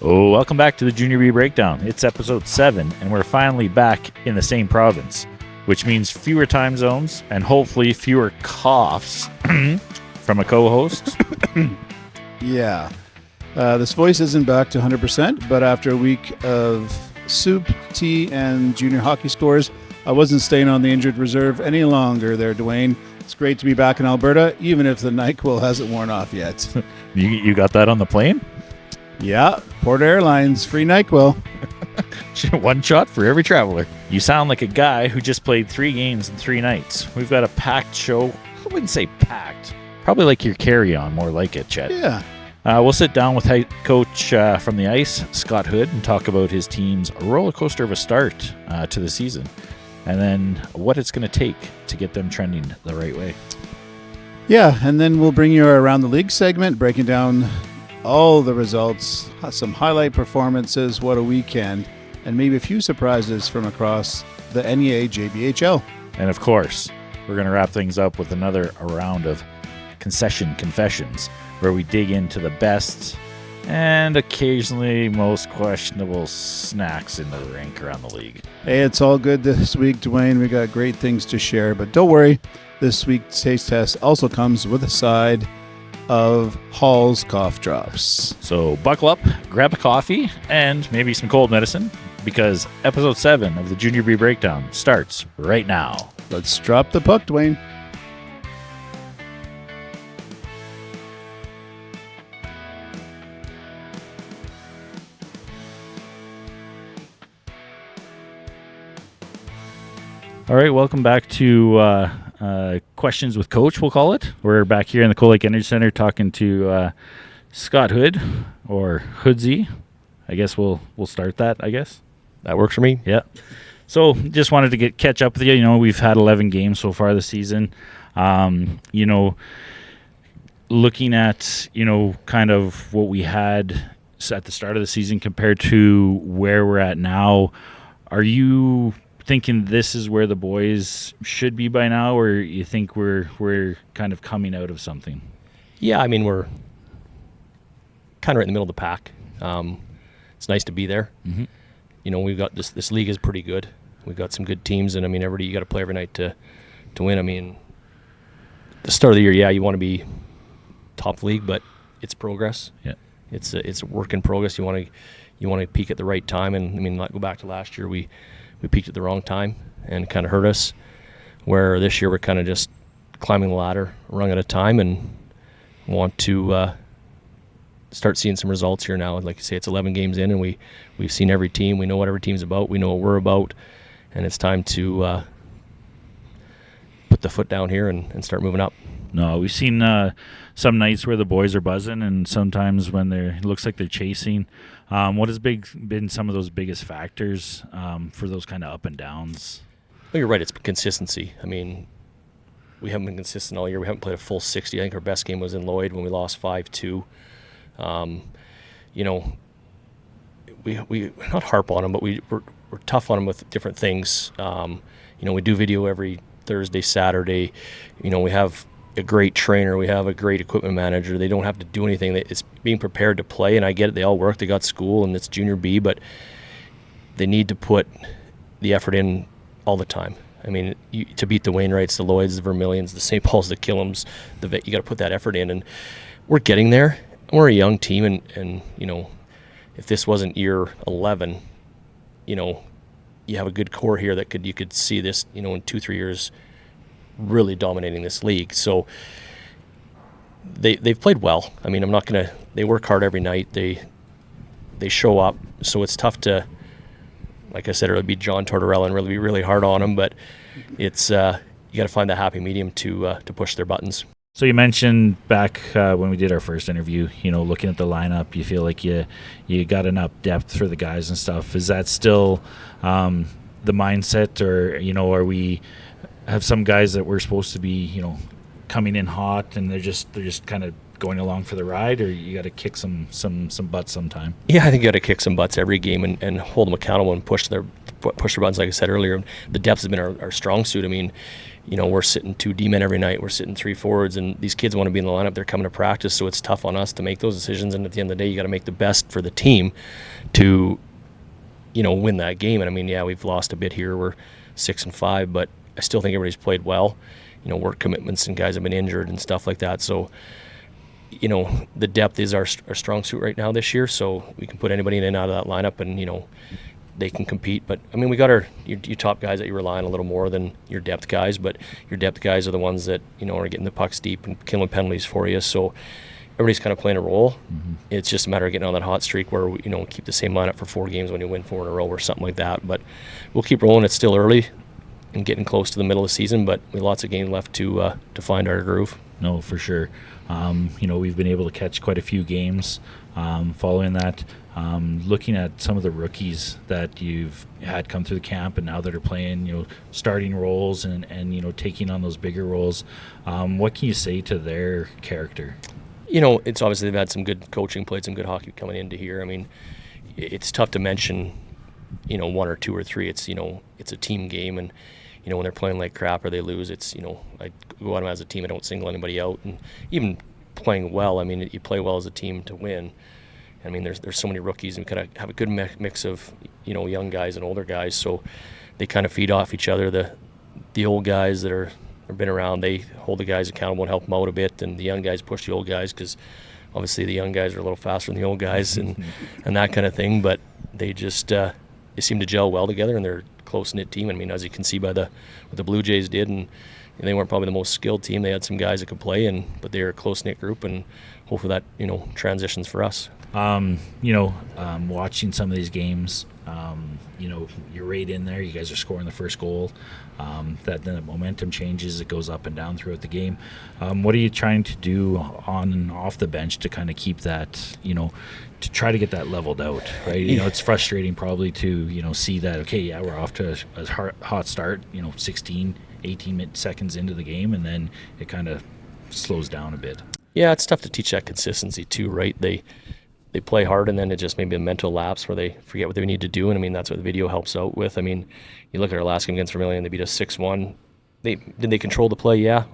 Oh, welcome back to the Junior B Breakdown. It's episode 7, and we're finally back in the same province, which means fewer time zones and hopefully fewer coughs from a co-host. Yeah. This voice isn't back to 100%, but after a week of soup, tea, and junior hockey scores, I wasn't staying on the injured reserve any longer there, Dwayne. It's great to be back in Alberta, even if the NyQuil hasn't worn off yet. You got that on the plane? Yeah, Port Airlines, free NyQuil. One shot for every traveler. You sound like a guy who just played 3 games in 3 nights. We've got a packed show. I wouldn't say packed. Probably like your carry-on, more like it, Chet. Yeah. We'll sit down with head coach from the ice, Scott Hood, and talk about his team's roller coaster of a start to the season, and then what it's going to take to get them trending the right way. Yeah, and then we'll bring you our Around the League segment, breaking down all the results, some highlight performances, what a weekend, and maybe a few surprises from across the NEA JBHL. And of course, we're going to wrap things up with another round of Concession Confessions, where we dig into the best and occasionally most questionable snacks in the rink around the league. Hey, it's all good this week, Dwayne. We got great things to share, but don't worry. This week's taste test also comes with a side of Hall's cough drops. So buckle up, grab a coffee, and maybe some cold medicine, because episode 7 of the Junior B Breakdown starts right now. Let's drop the puck, Dwayne. All right, welcome back to Questions with Coach, we'll call it. We're back here in the Coal Lake Energy Center talking to Scott Hood, or Hoodsy. I guess we'll start that, I guess. That works for me. Yeah. So just wanted to catch up with you. You know, we've had 11 games so far this season. You know, looking at, you know, kind of what we had at the start of the season compared to where we're at now, are you thinking this is where the boys should be by now, or you think we're kind of coming out of something? Yeah, I mean, we're kind of right in the middle of the pack. It's nice to be there. Mm-hmm. You know, we've got this league is pretty good. We've got some good teams, and I mean, you got to play every night to win. I mean, the start of the year, yeah, you want to be top league, but it's progress. Yeah, it's a work in progress. You want to peak at the right time, and I mean, go back to last year, we peaked at the wrong time and kind of hurt us, where this year we're kind of just climbing the ladder a rung at a time and want to start seeing some results here now. Like you say, it's 11 games in, and we've seen every team. We know what every team's about. We know what we're about, and it's time to put the foot down here and start moving up. No, we've seen some nights where the boys are buzzing, and sometimes when it looks like they're chasing. What has been some of those biggest factors for those kind of up and downs? Well, you're right. It's consistency. I mean, we haven't been consistent all year. We haven't played a full 60. I think our best game was in Lloyd when we lost 5-2. You know, we not harp on them, but we're tough on them with different things. You know, we do video every Thursday, Saturday. You know, we have a great trainer. We have a great equipment manager. They don't have to do anything. It's being prepared to play, and I get it. They all work. They got school, and it's junior B, but they need to put the effort in all the time. I mean, to beat the Wainwrights, the Lloyds, the Vermilions, the St. Pauls, the Killam's, you got to put that effort in, and we're getting there. We're a young team, and you know, if this wasn't year 11, you know, you have a good core here that you could see this, you know, in 2-3 years really dominating this league. So they've played well. I mean, they work hard every night. They show up. So it's tough to, like I said, it would be John Tortorella and really be really hard on them, but it's you got to find that happy medium to push their buttons. So you mentioned back when we did our first interview, you know, looking at the lineup, you feel like you got enough depth for the guys and stuff. Is that still the mindset, or, you know, are we have some guys that we're supposed to be, you know, coming in hot and they're just kind of going along for the ride, or you got to kick some butts sometime? Yeah, I think you got to kick some butts every game and hold them accountable and push their buttons. Like I said earlier, the depth has been our strong suit. I mean, we're sitting 2 D-men every night, we're sitting 3 forwards, and these kids want to be in the lineup, they're coming to practice, so it's tough on us to make those decisions, and at the end of the day, you got to make the best for the team to, win that game. And I mean, yeah, we've lost a bit here, we're 6-5, but I still think everybody's played well, work commitments and guys have been injured and stuff like that, so the depth is our strong suit right now this year, so we can put anybody in and out of that lineup, and they can compete. But I mean, we got your top guys that you rely on a little more than your depth guys, but your depth guys are the ones that are getting the pucks deep and killing penalties for you, so everybody's kind of playing a role. Mm-hmm. It's just a matter of getting on that hot streak where we keep the same lineup for 4 games when you win 4 in a row or something like that. But we'll keep rolling. It's still early and getting close to the middle of the season, but we have lots of games left to find our groove. No, for sure. We've been able to catch quite a few games following that. Looking at some of the rookies that you've had come through the camp and now that are playing, starting roles and taking on those bigger roles, what can you say to their character? It's obviously they've had some good coaching, played some good hockey coming into here. I mean, it's tough to mention, 1 or 2 or 3. It's, it's a team game, and when they're playing like crap or they lose, it's, I go out as a team, I don't single anybody out. And even playing well, I mean, you play well as a team to win. I mean, there's so many rookies, and we kind of have a good mix of, young guys and older guys, so they kind of feed off each other. The old guys that are been around, they hold the guys accountable and help them out a bit, and the young guys push the old guys, because obviously the young guys are a little faster than the old guys and that kind of thing, but they just they seem to gel well together, and they're a close-knit team. I mean, as you can see by what the Blue Jays did, and they weren't probably the most skilled team. They had some guys that could play, but they were a close-knit group, and hopefully that transitions for us. Watching some of these games, you're right in there. You guys are scoring the first goal. That then the momentum changes. It goes up and down throughout the game. What are you trying to do on and off the bench to kind of keep that, to try to get that leveled out, right? It's frustrating probably to, see that, okay, yeah, we're off to a hot start, 16, 18 seconds into the game, and then it kind of slows down a bit. Yeah, it's tough to teach that consistency too, right? They play hard, and then it just maybe a mental lapse where they forget what they need to do, and I mean, that's what the video helps out with. I mean, you look at our last game against Vermilion, they beat us 6-1. Did they control the play? Yeah,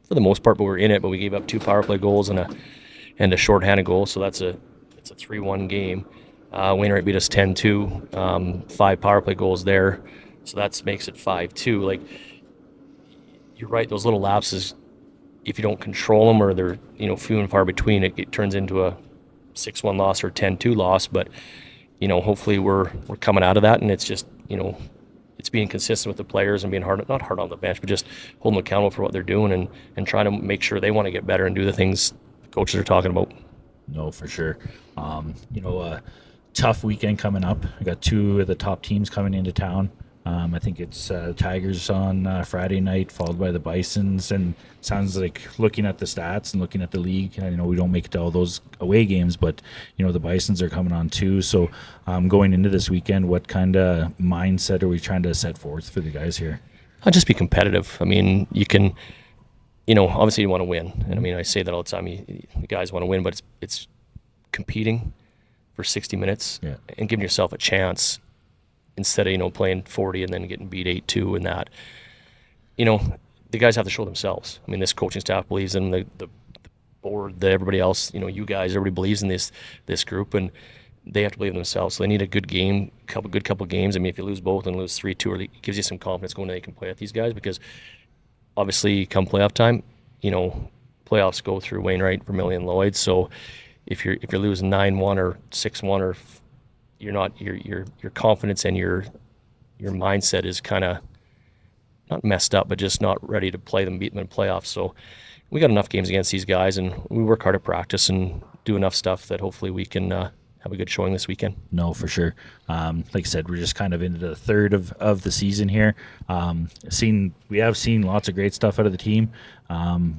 for the most part, but we're in it. But we gave up 2 power play goals and a shorthanded goal, so it's a 3-1 game. Wainwright beat us 10-2, 5 power play goals there, so that makes it 5-2. Like, you're right, those little lapses, if you don't control them or they're few and far between, it turns into a 6-1 loss or 10-2 loss. But hopefully we're coming out of that, and it's just it's being consistent with the players and being not hard on the bench, but just holding them accountable for what they're doing and trying to make sure they want to get better and do the things the coaches are talking about. No, for sure. A tough weekend coming up. I got 2 of the top teams coming into town. I think it's Tigers on Friday night, followed by the Bisons, and sounds like, looking at the stats and looking at the league, we don't make it to all those away games, but the Bisons are coming on too. So going into this weekend, what kind of mindset are we trying to set forth for the guys here? I'll just be competitive. I mean, you can, obviously you want to win, and I mean, I say that all the time. The guys want to win, but it's competing for 60 minutes and giving yourself a chance, instead of playing 40 and then getting beat 8-2 and that. The guys have to show themselves. I mean, this coaching staff believes in the board, everybody else, you guys, everybody believes in this group, and they have to believe in themselves. So they need a good game, couple games. I mean, if you lose both and lose 3-2, it gives you some confidence going that they can play with these guys, because obviously come playoff time, playoffs go through Wainwright, Vermilion, Lloyd. So if you're losing 9-1 or 6-1, or you're not, your confidence and your mindset is kind of not messed up, but just not ready to play them, beat them in playoffs. So we got enough games against these guys, and we work hard at practice and do enough stuff that hopefully we can have a good showing this weekend. No, for sure. Like I said, we're just kind of into the third of the season here. We have seen lots of great stuff out of the team.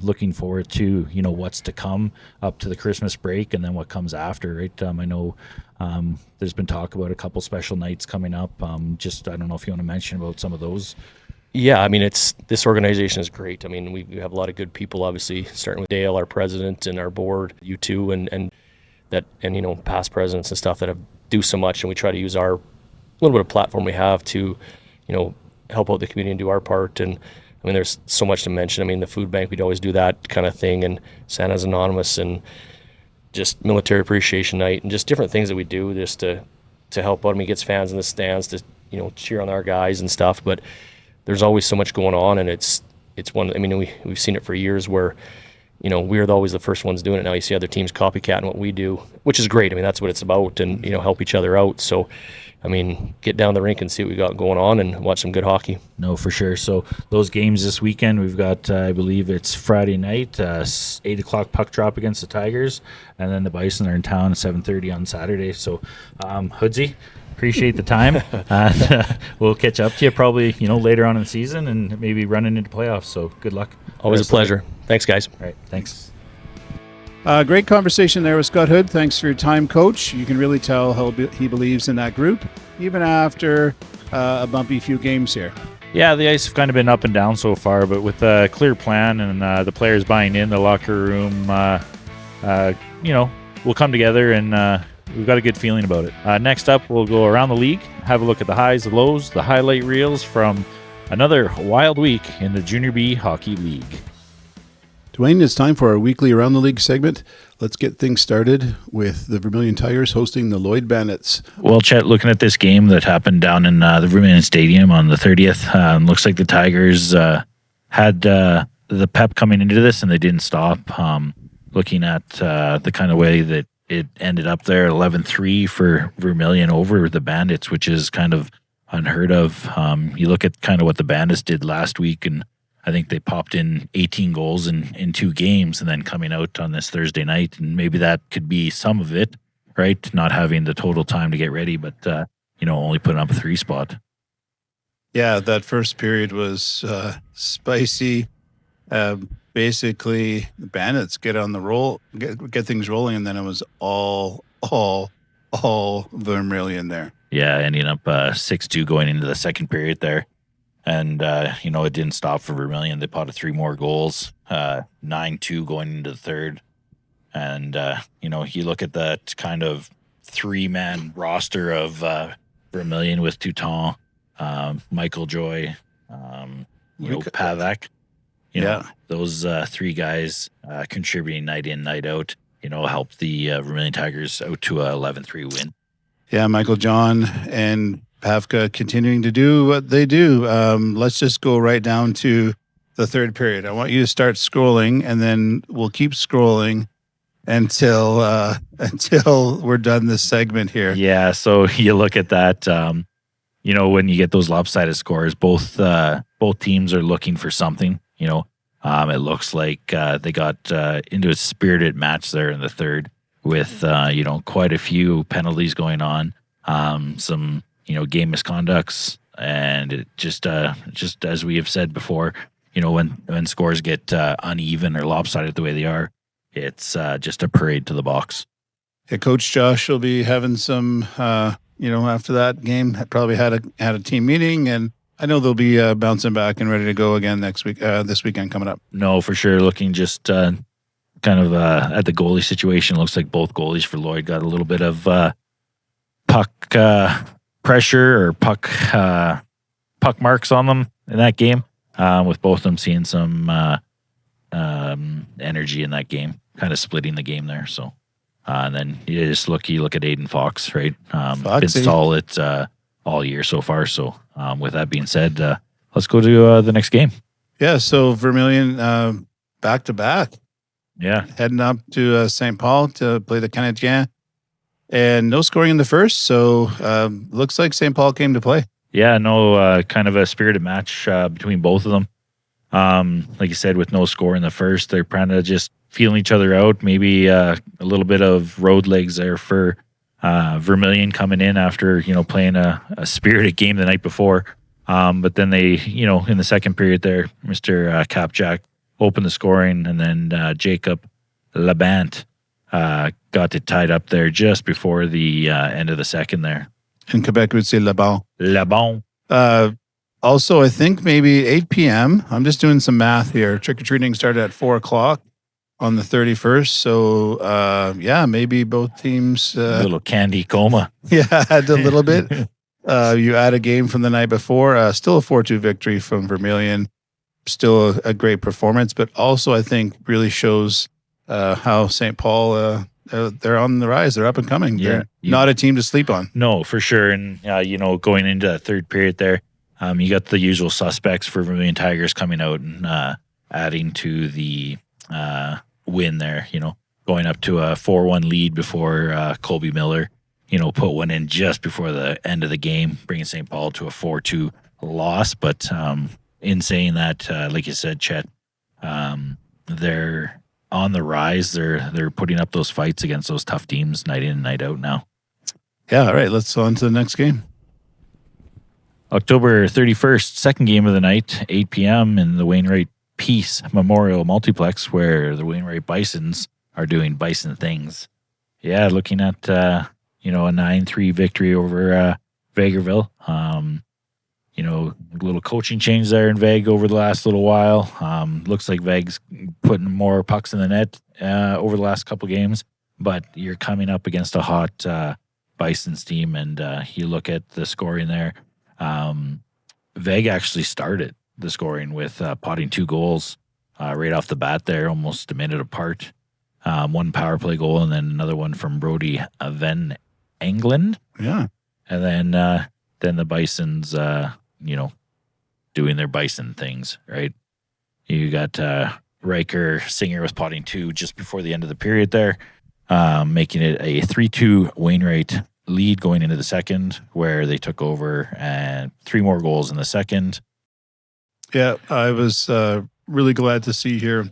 Looking forward to what's to come up to the Christmas break, and then what comes after. Right? I know there's been talk about a couple special nights coming up. I don't know if you want to mention about some of those. Yeah, I mean, this organization is great. I mean, we have a lot of good people, obviously, starting with Dale, our president, and our board, you two, and past presidents and stuff that have do so much, and we try to use our little bit of platform we have to help out the community and do our part. And I mean, there's so much to mention. I mean, the food bank, we'd always do that kind of thing, and Santa's Anonymous, and just military appreciation night, and just different things that we do just to help out. I mean, he gets fans in the stands to, you know, cheer on our guys and stuff, but there's always so much going on, and it's one, I mean, we've seen it for years where, you know, we're always the first ones doing it. Now you see other teams copycatting what we do, which is great. I mean, that's what it's about, and, you know, help each other out. So, I mean, get down the rink and see what we got going on and watch some good hockey. No, for sure. So those games this weekend, we've got, I believe it's Friday night, 8 o'clock puck drop against the Tigers, and then the Bison are in town at 7:30 on Saturday. So, Hoodsy, appreciate the time. We'll catch up to you probably, you know, later on in the season and maybe running into playoffs. So good luck. Always a pleasure. Thanks, guys. All right, thanks. Great conversation there with Scott Hood. Thanks for your time, Coach. You can really tell how he believes in that group, even after a bumpy few games here. Yeah, the ice have kind of been up and down so far, but with a clear plan and the players buying in, the locker room, you know, we'll come together and we've got a good feeling about it. Next up, we'll go around the league, have a look at the highs, the lows, the highlight reels from another wild week in the Junior B Hockey League. Dwayne, it's time for our weekly Around the League segment. Let's get things started with the Vermilion Tigers hosting the Lloyd Bandits. Well, Chet, looking at this game that happened down in the Vermilion Stadium on the 30th, looks like the Tigers had the pep coming into this and they didn't stop. Looking at the kind of way that it ended up there, 11-3 for Vermilion over the Bandits, which is kind of unheard of. You look at kind of what the Bandits did last week, and I think they popped in 18 goals in 2 games, and then coming out on this Thursday night, and maybe that could be some of it, right? Not having the total time to get ready, but, you know, only putting up a 3 spot. Yeah, that first period was spicy. Basically, the Bandits get on the roll, get things rolling, and then it was all Vermilion there. Yeah, ending up 6-2 going into the second period there. And, you know, it didn't stop for Vermilion. They potted 3 more goals, 9-2 going into the third. And, you know, you look at that kind of 3-man roster of Vermilion with Touton, Michael Joy, you know, Pavak. You know, those 3 guys contributing night in, night out, you know, helped the Vermilion Tigers out to a 11-3 win. Yeah, Michael John and Pavka continuing to do what they do. Let's just go right down to the third period. I want you to start scrolling, and then we'll keep scrolling until we're done this segment here. Yeah, so you look at that. You know, when you get those lopsided scores, both teams are looking for something. You know, it looks like they got into a spirited match there in the third with you know, quite a few penalties going on, some, you know, game misconducts, and it just as we have said before, you know, when scores get uneven or lopsided the way they are, it's just a parade to the box. Yeah, Coach Josh will be having some, you know, after that game, probably had a team meeting, and I know they'll be bouncing back and ready to go again next week, this weekend coming up. No, for sure. Looking just kind of at the goalie situation, looks like both goalies for Lloyd got a little bit of puck pressure or puck marks on them in that game, with both of them seeing some energy in that game, kind of splitting the game there. So, and then you look at Aiden Fox, right? Been solid all year so far. So, with that being said, let's go to the next game. Yeah, so Vermilion back to back. Yeah, heading up to St. Paul to play the Canadiens. And no scoring in the first, so looks like St. Paul came to play. Yeah, no, kind of a spirited match between both of them. Like you said, with no score in the first, they're kind of just feeling each other out. Maybe a little bit of road legs there for Vermilion coming in after, you know, playing a spirited game the night before. But then they, you know, in the second period there, Mr. Kapchak opened the scoring, and then Jacob Labant got it tied up there just before the end of the second there. In Quebec, we'd say Labon. Labon. Also, I think maybe 8 p.m. I'm just doing some math here. Trick-or-treating started at 4 o'clock on the 31st. So, yeah, maybe both teams... a little candy coma. Yeah, had a little bit. You add a game from the night before. Still a 4-2 victory from Vermilion still a great performance, but also I think really shows how St. Paul, they're on the rise. They're up and coming. Yeah, They're not a team to sleep on. No, for sure. And, going into that third period there, you got the usual suspects for Vermilion Tigers coming out and adding to the win there, going up to a 4-1 lead before Colby Miller, put one in just before the end of the game, bringing St. Paul to a 4-2 loss. But in saying that, like you said, Chet, they're on the rise. They're putting up those fights against those tough teams night in and night out now. Yeah, all right, let's on to the next game. October 31st, second game of the night, 8 p.m. in the Wainwright Peace Memorial Multiplex, where the Wainwright Bisons are doing Bison things. Yeah, looking at, a 9-3 victory over Vegreville. A little coaching change there in Veg over the last little while. Looks like Veg's putting more pucks in the net over the last couple games, but you're coming up against a hot Bison's team, and you look at the scoring there. Veg actually started the scoring with potting 2 goals right off the bat there, almost a minute apart. One power play goal and then another one from Brody Van England. Yeah. And then the Bisons, doing their Bison things, right? You got Riker Singer with potting 2 just before the end of the period there, making it a 3-2 Wainwright lead going into the second, where they took over and 3 more goals in the second. Yeah, I was really glad to see here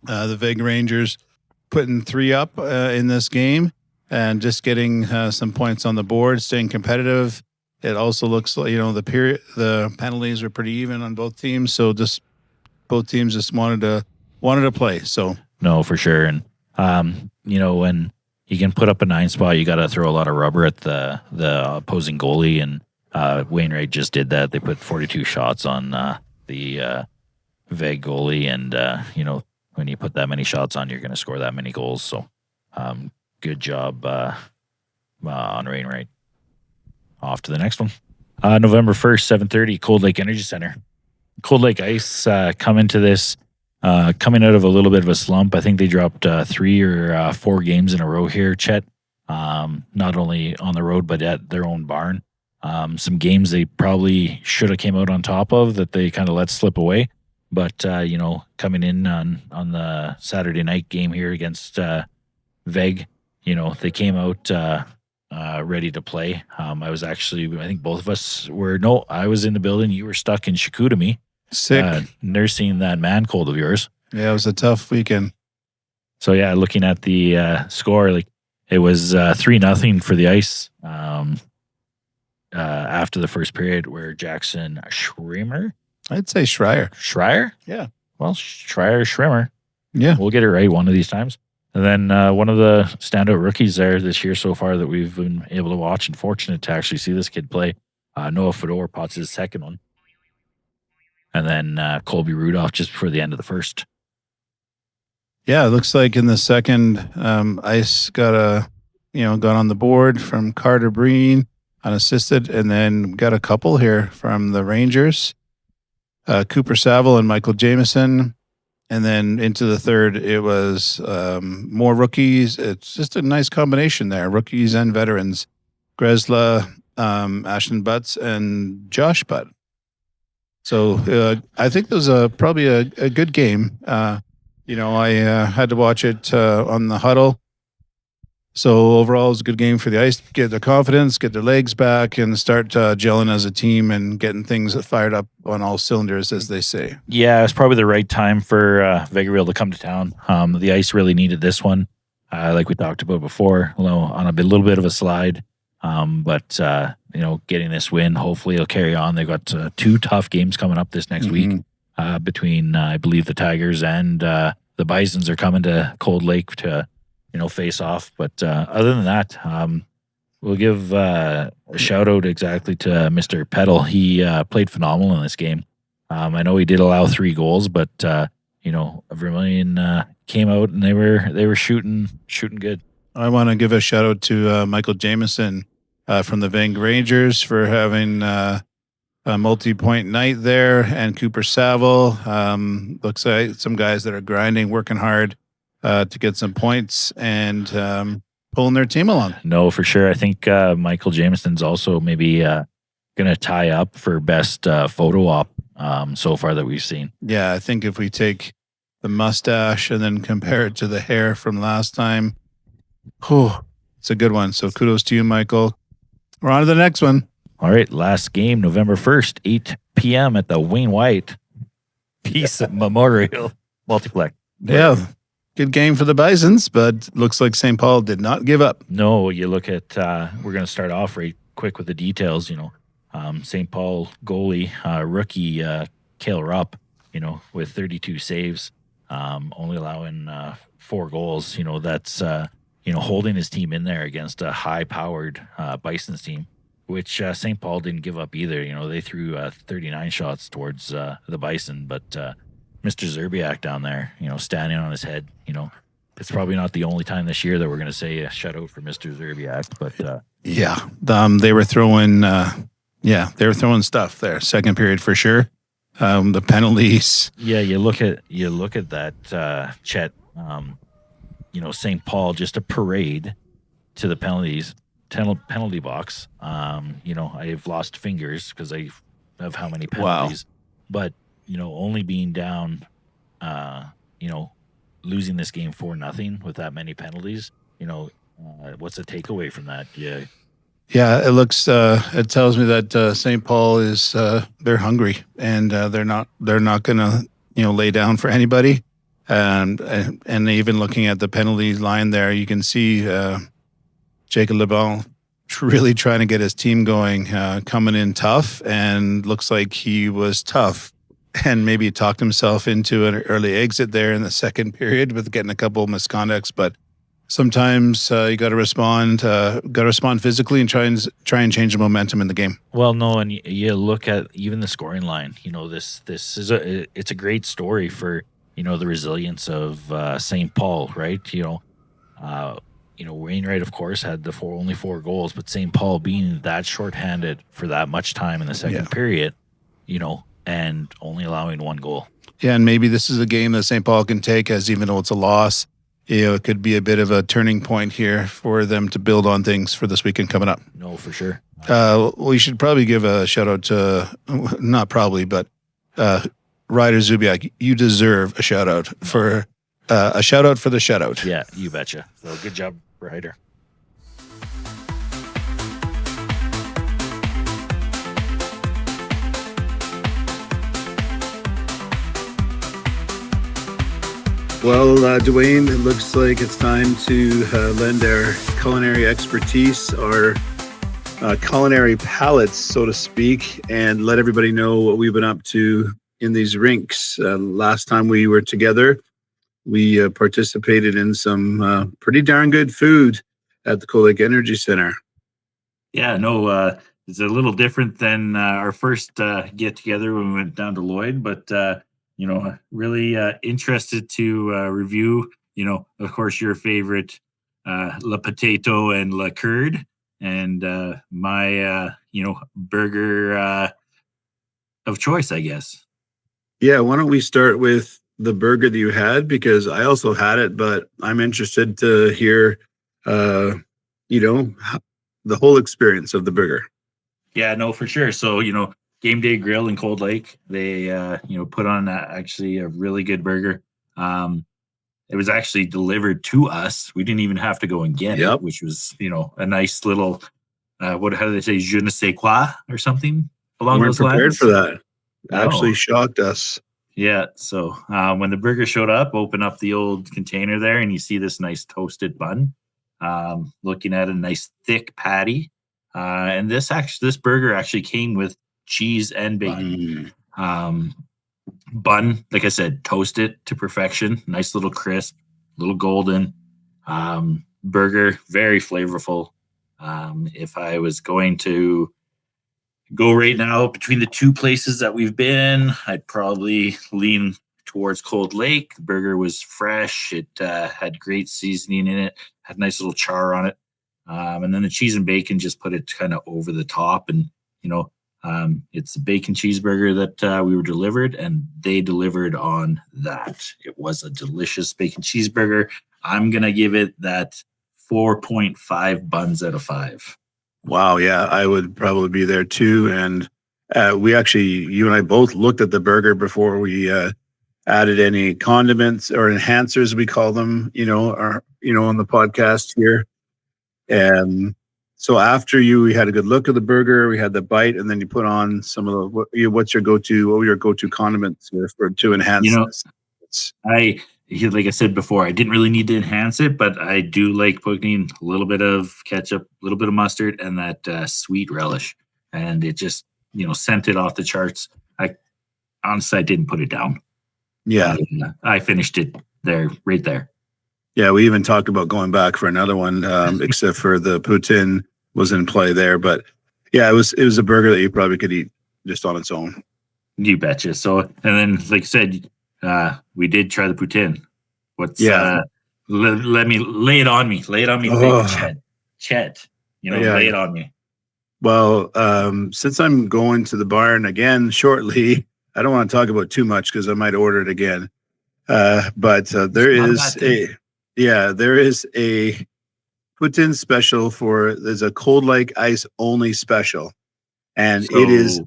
the Veg Rangers putting 3 up in this game and just getting some points on the board, staying competitive. It also looks like, the penalties are pretty even on both teams, so just both teams just wanted to play. So no, for sure. And when you can put up a 9 spot, you got to throw a lot of rubber at the opposing goalie, and Wainwright just did that. They put 42 shots on the Veg goalie, and when you put that many shots on, you're going to score that many goals. So good job on Wainwright. Off to the next one. November 1st, 7:30, Cold Lake Energy Center. Cold Lake Ice coming to this, coming out of a little bit of a slump. I think they dropped 3 or 4 games in a row here, Chet. Not only on the road, but at their own barn. Some games they probably should have came out on top of that they kind of let slip away. But, coming in on the Saturday night game here against Veg, they came out ready to play. I think both of us I was in the building. You were stuck in Chicoutimi. Sick. Nursing that man cold of yours. Yeah, it was a tough weekend. So, yeah, looking at the score, it was 3-0 for the Ice after the first period, where Jackson Schremer. I'd say Schreier. Yeah. Well, Schreier. Yeah. We'll get it right one of these times. And then one of the standout rookies there this year so far that we've been able to watch and fortunate to actually see this kid play, Noah Fedor pots his second one. And then Colby Rudolph just before the end of the first. Yeah, it looks like in the second, Ice got on the board from Carter Breen, unassisted, and then got a couple here from the Rangers, Cooper Saville and Michael Jameson. And then into the third, it was more rookies. It's just a nice combination there, rookies and veterans. Gresla, Ashton Butts, and Josh Butt. So I think it was probably a good game. I had to watch it on the huddle. So overall, it was a good game for the Ice. Get their confidence, get their legs back, and start gelling as a team and getting things fired up on all cylinders, as they say. Yeah, it's probably the right time for Vegreville to come to town. The Ice really needed this one, like we talked about before, on a little bit of a slide. But getting this win, hopefully it'll carry on. They've got 2 tough games coming up this next week between, I believe, the Tigers and the Bisons are coming to Cold Lake to face off. But other than that, we'll give a shout out exactly to Mr. Peddle. He played phenomenal in this game. I know he did allow 3 goals, but Vermilion came out and they were shooting good. I want to give a shout out to Michael Jameson from the Veng Rangers for having a multi-point night there, and Cooper Saville. Looks like some guys that are grinding, working hard to get some points and pulling their team along. No, for sure. I think Michael Jameson's also maybe going to tie up for best photo op so far that we've seen. Yeah, I think if we take the mustache and then compare it to the hair from last time, it's a good one. So kudos to you, Michael. We're on to the next one. All right, last game, November 1st, 8 p.m. at the Wayne White Peace Memorial Multiplex. Yeah, good game for the Bisons, but looks like St. Paul did not give up. No, you look at, we're going to start off right quick with the details, St. Paul goalie, rookie Cale Rupp, with 32 saves, only allowing 4 goals. That's, holding his team in there against a high-powered Bisons team, which St. Paul didn't give up either. They threw 39 shots towards the Bison, but Mr. Zerbiak down there, standing on his head, it's probably not the only time this year that we're going to say a shutout for Mr. Zerbiak, but they were throwing stuff there. Second period for sure. The penalties. Yeah, you look at that, Chet. St. Paul just a parade to the penalty box. I've lost fingers because I have how many penalties, but only being down, losing this game 4-0 with that many penalties. What's the takeaway from that? Yeah, it looks. It tells me that St. Paul is they're hungry and they're not gonna lay down for anybody. And even looking at the penalty line there, you can see Jacob Lebon really trying to get his team going, coming in tough, and looks like he was tough and maybe talked himself into an early exit there in the second period with getting a couple of misconducts. But sometimes you got to respond physically and try and change the momentum in the game. Well, no, and you look at even the scoring line. this is it's a great story for the resilience of St. Paul, right? Wainwright, of course, had only 4 goals, but St. Paul being that shorthanded for that much time in the second period, and only allowing 1 goal. Yeah, and maybe this is a game that St. Paul can take, as even though it's a loss, it could be a bit of a turning point here for them to build on things for this weekend coming up. No, for sure. We should probably give a shout out to, not probably, but Ryder Zubiak. You deserve a shout out for the shutout. Yeah, you betcha. So good job, Ryder. Well, Dwayne, it looks like it's time to lend our culinary expertise, our culinary palates, so to speak, and let everybody know what we've been up to in these rinks. Last time we were together, we participated in some pretty darn good food at the Cold Lake Energy Center. Yeah, no, it's a little different than our first get together when we went down to Lloyd, but really interested to review, of course, your favorite Le Potato and Le Curd, and my, burger of choice, I guess. Yeah, why don't we start with the burger that you had, because I also had it, but I'm interested to hear, the whole experience of the burger. Yeah, no, for sure. So, Game Day Grill in Cold Lake, they, put on actually a really good burger. It was actually delivered to us. We didn't even have to go and get it, which was, a nice little, how do they say, je ne sais quoi or something along those lines. Prepared for that. Actually shocked us. Yeah. So when the burger showed up, open up the old container there and you see this nice toasted bun, looking at a nice thick patty. And this burger actually came with cheese and bacon. Bun, like I said, toasted to perfection. Nice little crisp, little golden. Burger, very flavorful. If I was going to go right now between the two places that we've been, I'd probably lean towards Cold Lake. The burger was fresh. It had great seasoning in it, had a nice little char on it. And then the cheese and bacon just put it kind of over the top. And, It's a bacon cheeseburger that we were delivered, and they delivered on that. It was a delicious bacon cheeseburger. I'm going to give it that 4.5 buns out of 5. Wow, yeah, I would probably be there too. And you and I both looked at the burger before we added any condiments or enhancers, we call them, on the podcast here. And so after we had a good look at the burger, we had the bite, and then you put on some of the, what were your go-to condiments to enhance this? Like I said before, I didn't really need to enhance it, but I do like putting a little bit of ketchup, a little bit of mustard, and that sweet relish. And it just, sent it off the charts. Honestly, I didn't put it down. Yeah. I finished it right there. Yeah, we even talked about going back for another one, except for the poutine was in play there. But yeah, it was a burger that you probably could eat just on its own. You betcha. So, and then, like I said, we did try the poutine. Let me lay it on me. Lay it on me, Chet. Lay it on me. Well, since I'm going to the barn again shortly, I don't want to talk about too much because I might order it again. But there is a poutine special there's a cold like ice only special, and it is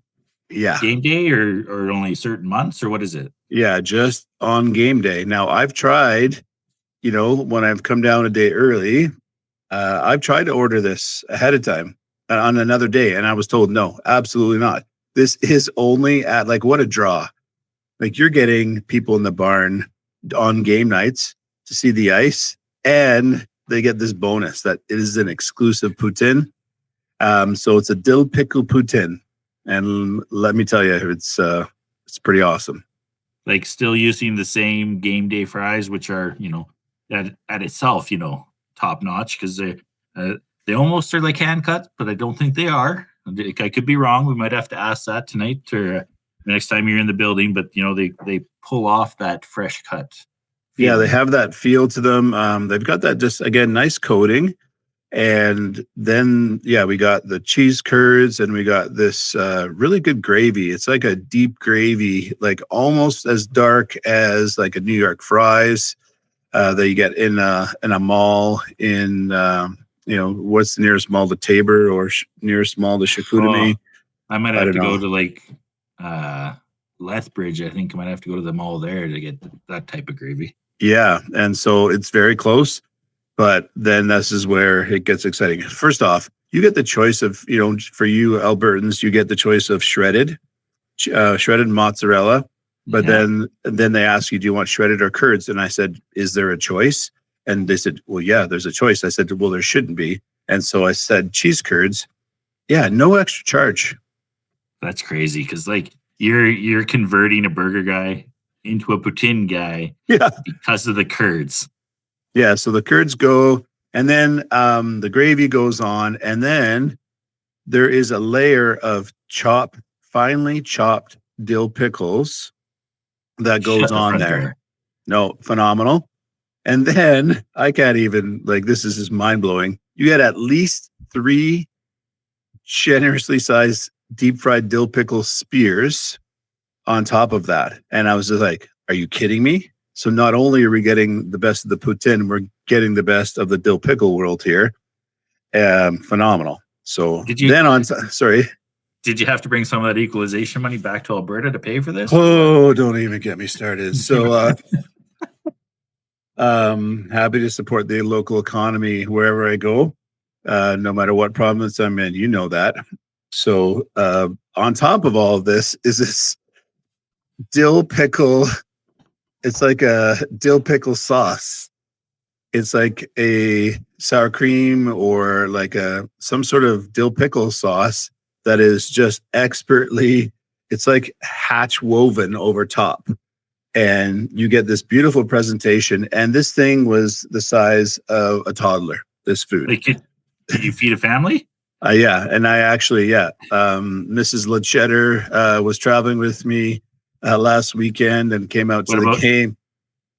game day or only certain months, or what is it? Yeah, just on game day. Now I've tried, when I've come down a day early, I've tried to order this ahead of time on another day, and I was told no, absolutely not. This is only at what a draw. Like you're getting people in the barn on game nights to see the ice, and they get this bonus that it is an exclusive poutine. So it's a dill pickle poutine, and let me tell you, it's pretty awesome. Like still using the same game day fries, which are at itself top notch, because they almost are like hand cut, but I don't think they are. I could be wrong. We might have to ask that tonight or next time you're in the building. But they pull off that fresh cut feeling. Yeah, they have that feel to them. They've got that just again nice coating, and then we got the cheese curds, and we got this really good gravy. It's like a deep gravy, like almost as dark as like a New York fries that you get in a mall in. What's the nearest mall to Tabor or nearest mall to Chicoutimi? I might have to go to Lethbridge. I think I might have to go to the mall there to get that type of gravy. Yeah, and so it's very close, but then this is where it gets exciting. First off, you get the choice of, for you Albertans, you get the choice of shredded mozzarella, but then they ask you, do you want shredded or curds? And I said, is there a choice? And they said, well, yeah, there's a choice. I said, well, there shouldn't be. And so I said, cheese curds. Yeah, no extra charge. That's crazy because you're converting a burger guy into a poutine guy because of the curds. Yeah, so the curds go, and then the gravy goes on, and then there is a layer of finely chopped dill pickles that goes on there. Door. No, phenomenal. And then I can't even this is just mind blowing. You get at least 3 generously sized deep fried dill pickle spears on top of that. And I was just like, are you kidding me? So not only are we getting the best of the poutine, we're getting the best of the dill pickle world here. Phenomenal. So Did you have to bring some of that equalization money back to Alberta to pay for this? Oh, don't even get me started. So, happy to support the local economy wherever I go, no matter what province I'm in, that. So on top of all of this is this dill pickle. It's like a dill pickle sauce. It's like a sour cream or like some sort of dill pickle sauce that is just expertly, it's like hatch woven over top. And you get this beautiful presentation. And this thing was the size of a toddler, this food. Did you feed a family? Yeah. And I actually, Mrs. Lechetter was traveling with me last weekend and came out to the game.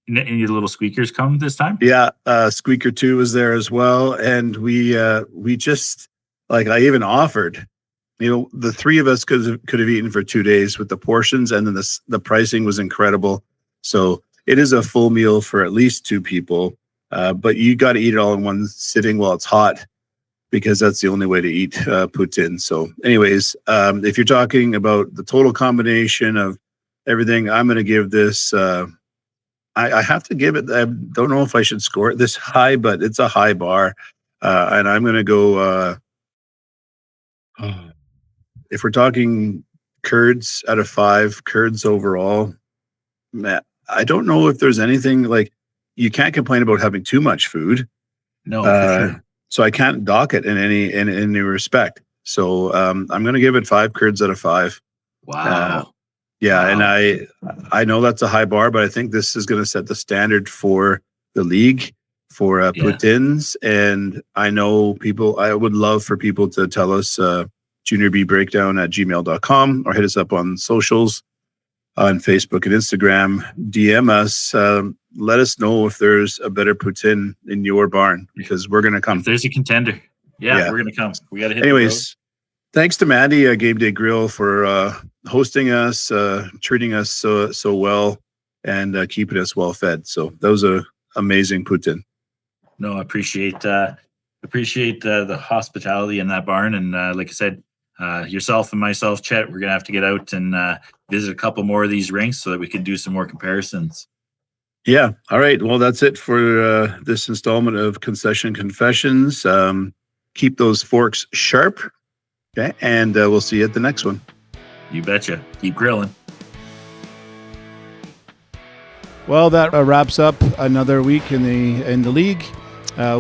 Any little squeakers come this time? Yeah. Squeaker 2 was there as well. And we just, I even offered the three of us could have eaten for 2 days with the portions, and then the pricing was incredible. So it is a full meal for at least 2 people, but you got to eat it all in one sitting while it's hot, because that's the only way to eat poutine. So anyways, if you're talking about the total combination of everything, I'm going to give this, I have to give it, I don't know if I should score it this high, but it's a high bar. And I'm going to go, if we're talking curds out of 5, curds overall, man, I don't know if there's anything like, you can't complain about having too much food. No, for sure. So I can't dock it in any respect. So I'm going to give it 5 curds out of 5. Wow. Yeah, Wow. and I know that's a high bar, but I think this is going to set the standard for the league for poutines. And I know I would love for people to tell us juniorbreakdown@gmail.com, or hit us up on socials on Facebook and Instagram. DM us. Let us know if there's a better poutine in your barn, because we're going to come. If there's a contender. Yeah, we're going to come. We got to hit Anyways, thanks to Mandy, Game Day Grill, for hosting us, treating us so well, and keeping us well fed. So that was a amazing poutine. No, I appreciate the hospitality in that barn. And like I said, yourself and myself, Chet, we're going to have to get out and visit a couple more of these rinks so that we can do some more comparisons. Yeah. All right. Well, that's it for this installment of Concession Confessions. Keep those forks sharp. Okay. And we'll see you at the next one. You betcha. Keep grilling. Well, that wraps up another week in the league.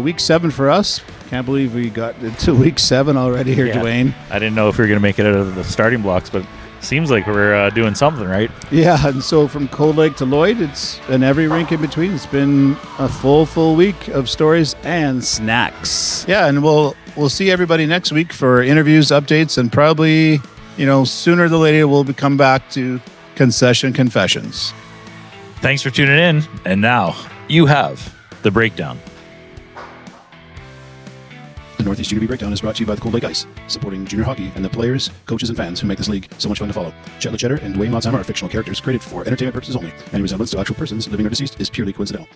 Week 7 for us. Can't believe we got into week 7 already here, Dwayne. I didn't know if we were going to make it out of the starting blocks, but seems like we're doing something right. Yeah, and so from Cold Lake to Lloyd, and every rink in between, it's been a full week of stories and snacks. Yeah, and we'll see everybody next week for interviews, updates, and probably, sooner than later we'll come back to Concession Confessions. Thanks for tuning in, and now you have the breakdown. The Northeast Junior B Breakdown is brought to you by the Cold Lake Ice, supporting junior hockey and the players, coaches, and fans who make this league so much fun to follow. Chet and Dwayne are fictional characters created for entertainment purposes only. Any resemblance to actual persons, living or deceased, is purely coincidental.